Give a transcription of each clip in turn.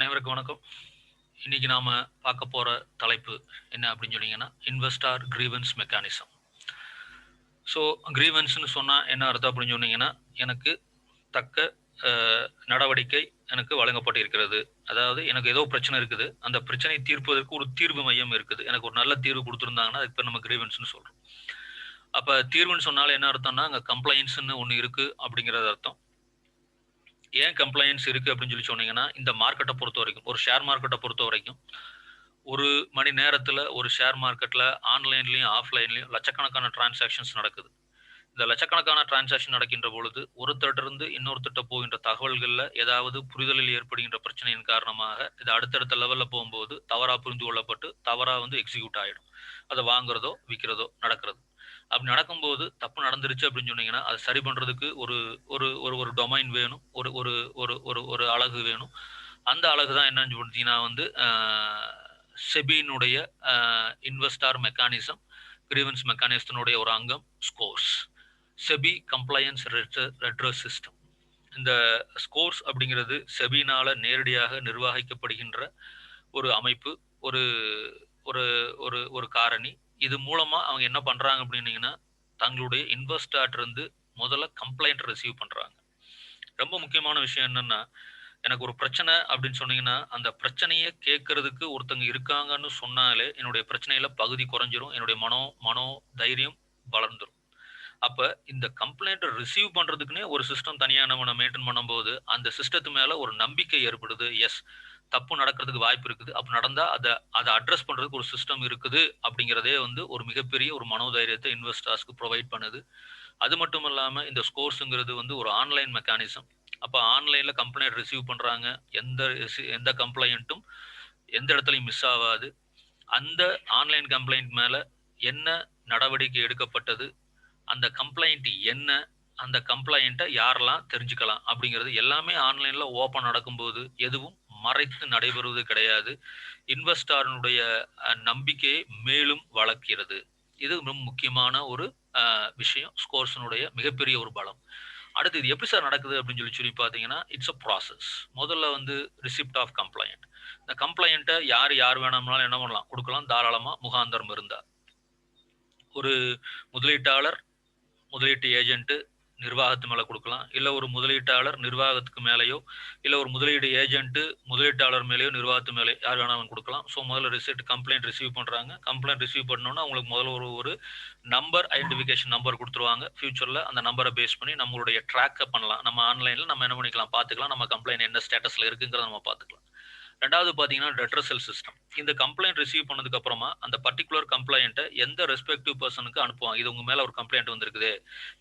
அனைவருக்கும் வணக்கம். இன்னைக்கு நாம பார்க்க போற தலைப்பு என்ன அப்படின்னு சொன்னீங்கன்னா, இன்வெஸ்டார் கிரீவன்ஸ் மெக்கானிசம். ஸோ கிரீவன்ஸ்னு சொன்னா என்ன அர்த்தம் அப்படின்னு சொன்னீங்கன்னா, எனக்கு தக்க நடவடிக்கை எனக்கு வழங்கப்பட்டிருக்கிறது. அதாவது எனக்கு ஏதோ பிரச்சனை இருக்குது, அந்த பிரச்சனையை தீர்ப்பதற்கு ஒரு தீர்வு மையம் இருக்குது, எனக்கு ஒரு நல்ல தீர்வு கொடுத்துருந்தாங்கன்னா அதுக்கு பேர் நம்ம கிரீவன்ஸ்னு சொல்றோம். அப்ப தீர்வுன்னு சொன்னாலும் என்ன அர்த்தம்னா, அங்க கம்ப்ளைன்ஸ்னு ஒன்று இருக்கு அப்படிங்கிறது அர்த்தம். ஏன் கம்ப்ளைன்ஸ் இருக்கு அப்படின்னு சொல்லி சொன்னீங்கன்னா, இந்த மார்க்கெட்டை பொறுத்த வரைக்கும், ஒரு ஷேர் மார்க்கெட்டை பொறுத்த வரைக்கும், ஒரு மணி நேரத்துல ஒரு ஷேர் மார்க்கெட்ல ஆன்லைன்லயும் ஆஃப்லைன்லயும் லட்சக்கணக்கான டிரான்சாக்ஷன்ஸ் நடக்குது. இந்த லட்சக்கணக்கான டிரான்சாக்ஷன் நடக்கின்ற பொழுது ஒருத்தர்ட்ட இருந்து இன்னொருத்தர்ட்ட போகின்ற தகவல்கள்ல ஏதாவது புரிதலில் ஏற்படுகின்ற பிரச்சனையின் காரணமாக இது அடுத்தடுத்த லெவல்ல போகும்போது தவறா புரிந்து கொள்ளப்பட்டு தவறா எக்ஸிக்யூட் ஆயிடும். அதை வாங்குறதோ விற்கிறதோ நடக்கிறது. அப்படி நடக்கும்போது தப்பு நடந்துருச்சு அப்படின்னு சொன்னீங்கன்னா அதை சரி பண்றதுக்கு ஒரு ஒரு ஒரு ஒரு டொமைன் வேணும், ஒரு ஒரு ஒரு ஒரு ஒரு அழகு வேணும். அந்த அழகு தான் என்னன்னு பார்த்தீங்கன்னா செபியினுடைய இன்வெஸ்டார் மெக்கானிசம், கிரீவன்ஸ் மெக்கானிசத்தினுடைய ஒரு அங்கம் scores, SEBI compliance redress system. இந்த ஸ்கோர்ஸ் அப்படிங்கிறது செபினால நேரடியாக நிர்வகிக்கப்படுகின்ற ஒரு அமைப்பு, ஒரு ஒரு ஒரு ஒரு காரணி. இது மூலமா அவங்க என்ன பண்றாங்க அப்படின்னீங்கன்னா, தங்களுடைய இன்வெஸ்டார்ட்ட இருந்து முதல்ல கம்ப்ளைண்ட் ரிசீவ் பண்றாங்க. ரொம்ப முக்கியமான விஷயம் என்னன்னா, எனக்கு ஒரு பிரச்சனை அப்படின்னு சொன்னீங்கன்னா, அந்த பிரச்சனையை கேட்கறதுக்கு ஒருத்தங்க இருக்காங்கன்னு சொன்னாலே என்னுடைய பிரச்சனையில பகுதி குறைஞ்சிரும், என்னுடைய மனோ தைரியம் வளர்ந்துரும். அப்ப இந்த கம்ப்ளைண்ட் ரிசீவ் பண்றதுக்குன்னே ஒரு சிஸ்டம் தனியா நம்ம மெயின்டைன் பண்ணும்போது அந்த சிஸ்டத்து மேல ஒரு நம்பிக்கை ஏற்படுது. எஸ், தப்பு நடக்கிறதுக்கு வாய்ப்பு இருக்குது, அப்ப நடந்தா அதை அட்ரஸ் பண்றதுக்கு ஒரு சிஸ்டம் இருக்குது அப்படிங்கிறதே ஒரு மிகப்பெரிய ஒரு மனோதைரியத்தை இன்வெஸ்டர்ஸ்க்கு ப்ரொவைட் பண்ணுது. அது மட்டும் இல்லாம இந்த ஸ்கோர்ஸுங்கிறது ஒரு ஆன்லைன் மெக்கானிசம். அப்ப ஆன்லைன்ல கம்ப்ளைண்ட் ரிசீவ் பண்றாங்க, எந்த கம்ப்ளைண்ட்டும் எந்த இடத்துலையும் மிஸ் ஆகாது. அந்த ஆன்லைன் கம்ப்ளைண்ட் மேல என்ன நடவடிக்கை எடுக்கப்பட்டது, அந்த கம்ப்ளைண்ட் என்ன, அந்த கம்ப்ளைண்ட்டை யாரெல்லாம் தெரிஞ்சுக்கலாம் அப்படிங்கிறது எல்லாமே ஆன்லைன்ல ஓப்பன் நடக்கும்போது எதுவும் மறைத்து நடைபெறுவது கிடையாது. இன்வெஸ்டாரினுடைய நம்பிக்கையை மேலும் வளர்க்கிறது. இது ரொம்ப முக்கியமான ஒரு விஷயம், ஸ்கோர்ஸினுடைய மிகப்பெரிய ஒரு பலம். அடுத்து இது எப்படி சார் நடக்குது அப்படின்னு சொல்லி பார்த்தீங்கன்னா, இட்ஸ் அ ப்ராசஸ். முதல்ல ரிசிப்ட் ஆஃப் கம்ப்ளைண்ட். இந்த கம்ப்ளைண்ட்டை யார் வேணும்னாலும் என்ன பண்ணலாம், கொடுக்கலாம் தாராளமாக, முகாந்தரம் இருந்தா. ஒரு முதலீட்டாளர் முதலீட்டு ஏஜென்ட் நிர்வாகத்து மேல கொடுக்கலாம், இல்ல ஒரு முதலீட்டாளர் நிர்வாகத்துக்கு மேலேயோ, இல்ல ஒரு முதலீடு ஏஜென்ட் முதலீட்டாளர் மேலேயோ நிர்வாகத்து மேலே யார் வேணாலும் கொடுக்கலாம். ஸோ முதல்ல கம்ப்ளைண்ட் ரிசீவ் பண்றாங்க. கம்ப்ளைண்ட் ரிசீவ் பண்ணோன்னா அவங்களுக்கு முதல்ல ஒரு நம்பர், ஐடென்டிஃபிகேஷன் நம்பர் கொடுத்துருவாங்க. ஃபியூச்சர்ல அந்த நம்பரை பேஸ் பண்ணி நம்மளுடைய ட்ராக்கை பண்ணலாம். நம்ம ஆன்லைன்ல நம்ம என்ன பண்ணிக்கலாம், பார்த்துக்கலாம், நம்ம கம்ப்ளைண்ட் என்ன ஸ்டேட்டஸ்ல இருக்குங்கிறத நம்ம பார்த்துக்கலாம். ரெண்டாவது பார்த்தீங்கன்னா ரெட்ரஸல் சிஸ்டம். இந்த கம்ப்ளைண்ட் ரிசீவ் பண்ணதுக்கு அப்புறமா அந்த பர்டிகுலர் கம்ப்ளைண்ட்டை எந்த ரெஸ்பெக்டிவ் பர்சனுக்கு அனுப்புவாங்க. இது உங்க மேல ஒரு கம்ப்ளைண்ட் வந்திருக்குது,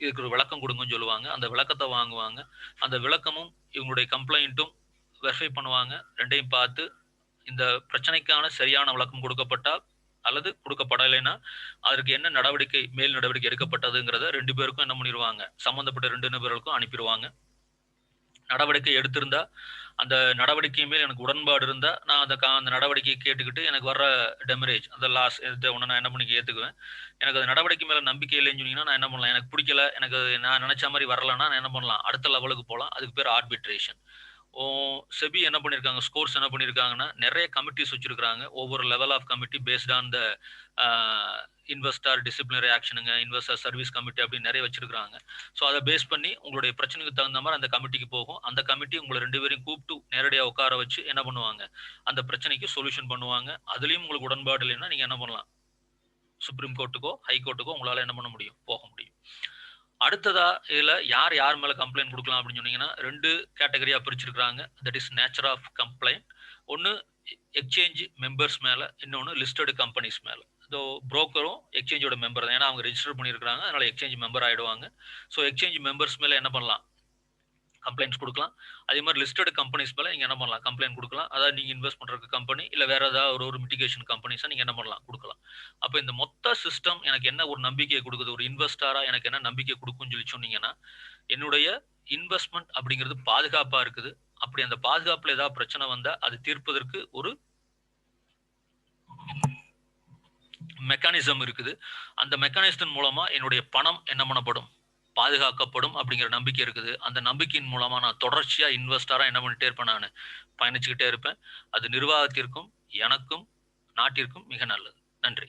இதுக்கு ஒரு விளக்கம் கொடுங்கன்னு சொல்லுவாங்க. அந்த விளக்கத்தை வாங்குவாங்க. அந்த விளக்கமும் இவங்களுடைய கம்ப்ளைண்ட்டும் வெரிஃபை பண்ணுவாங்க. ரெண்டையும் பார்த்து இந்த பிரச்சனைக்கான சரியான விளக்கம் கொடுக்கப்பட்டால் அல்லது கொடுக்கப்படலைன்னா அதற்கு என்ன நடவடிக்கை, மேல் நடவடிக்கை எடுக்கப்பட்டதுங்கிறத ரெண்டு பேருக்கும் என்ன பண்ணிடுவாங்க, சம்பந்தப்பட்ட ரெண்டு நபர்களுக்கும் அனுப்பிடுவாங்க. நடவடிக்கை எடுத்திருந்தா அந்த நடவடிக்கை மேல் எனக்கு உடன்பாடு இருந்தா நான் அந்த நடவடிக்கையை கேட்டுக்கிட்டு எனக்கு வர்ற டெமரேஜ், அந்த லாஸ் ஒன்று நான் என்ன பண்ணி ஏற்றுக்குவேன். எனக்கு அது நடவடிக்கை மேல நம்பிக்கை இல்லைன்னு சொன்னீங்கன்னா நான் என்ன பண்ணலாம், எனக்கு பிடிக்கல, எனக்கு நான் நினைச்ச மாதிரி வரலன்னா நான் என்ன பண்ணலாம், அடுத்த லெவலுக்கு போகலாம். அதுக்கு பேர் ஆர்பிட்ரேஷன். செபி என்ன பண்ணியிருக்காங்க, ஸ்கோர்ஸ் என்ன பண்ணியிருக்காங்கன்னா நிறைய கமிட்டிஸ் வச்சிருக்காங்க. ஒவ்வொரு level of committee based on the investor disciplinary ஆக்ஷனுங்க, இன்வெஸ்டர் சர்வீஸ் கமிட்டி அப்படின்னு நிறைய வச்சிருக்காங்க. ஸோ அதை பேஸ் பண்ணி உங்களுடைய பிரச்சனைக்கு தகுந்த மாதிரி அந்த கமிட்டிக்கு போகும். அந்த கமிட்டி உங்களை ரெண்டு பேரையும் கூப்பிட்டு நேரடியாக உட்கார வச்சு என்ன பண்ணுவாங்க, அந்த பிரச்சனைக்கு சொல்யூஷன் பண்ணுவாங்க. அதுலேயும் உங்களுக்கு உடன்பாடு இல்லைன்னா நீங்கள் என்ன பண்ணலாம், சுப்ரீம் கோர்ட்டுக்கோ ஹை கோர்ட்டுக்கோ உங்களால் என்ன பண்ண முடியும், போக முடியும். அடுத்ததா இதுல யார் மேல கம்ப்ளைண்ட் கொடுக்கலாம் அப்படின்னு சொன்னீங்கன்னா ரெண்டு கேட்டகரியா பிரிச்சிருக்காங்க. That is nature of complaint. ஒன்னு எக்ஸ்சேஞ்ச் மெம்பர்ஸ் மேல, இன்னொன்னு லிஸ்டட் கம்பெனிஸ் மேல. ஸோ புரோக்கரும் எக்ஸ்சேஞ்சோட மெம்பர் தான், ஏன்னா அவங்க ரெஜிஸ்டர் பண்ணியிருக்காங்க, அதனால எக்ஸ்சேஞ்ச் மெம்பர் ஆயிடுவாங்க. ஸோ எக்ஸ்சேஞ்ச் மெம்பர்ஸ் மேல என்ன பண்ணலாம், கம்ப்ளைண்ட்ஸ் கொடுக்கலாம். அதே மாதிரி லிஸ்டட் கம்பெனிஸ் மேல நீங்க என்ன பண்ணலாம், கம்ப்ளைண்ட் கொடுக்கலாம். அதாவது நீங்க இன்வெஸ்ட் பண்றதுக்கு கம்பெனி இல்ல வேற ஏதாவது ஒரு மிட்டிகேஷன் கம்பெனிஸா நீங்க என்ன பண்ணலாம், கொடுக்கலாம். அப்ப இந்த மொத்த சிஸ்டம் எனக்கு என்ன ஒரு நம்பிக்கையை கொடுக்குது, ஒரு இன்வெஸ்டாரா எனக்கு என்ன நம்பிக்கை கொடுக்கும்னு சொல்லி சொன்னீங்கன்னா, என்னுடைய இன்வெஸ்ட்மெண்ட் அப்படிங்கிறது பாதுகாப்பா இருக்குது. அப்படி அந்த பாதுகாப்புல ஏதாவது பிரச்சனை வந்தா அது தீர்ப்பதற்கு ஒரு மெக்கானிசம் இருக்குது. அந்த மெக்கானிசத்தின் மூலமா என்னுடைய பணம் என்ன பண்ணப்படும், பாதுகாக்கப்படும் அப்படிங்கிற நம்பிக்கை இருக்குது. அந்த நம்பிக்கையின் மூலமா நான் தொடர்ச்சியா இன்வெஸ்டரா என்ன பண்ணிட்டே இருப்பேன் நானு, பயணிச்சுக்கிட்டே இருப்பேன். அது நிர்வாகத்திற்கும், எனக்கும், நாட்டிற்கும் மிக நல்லது. நன்றி.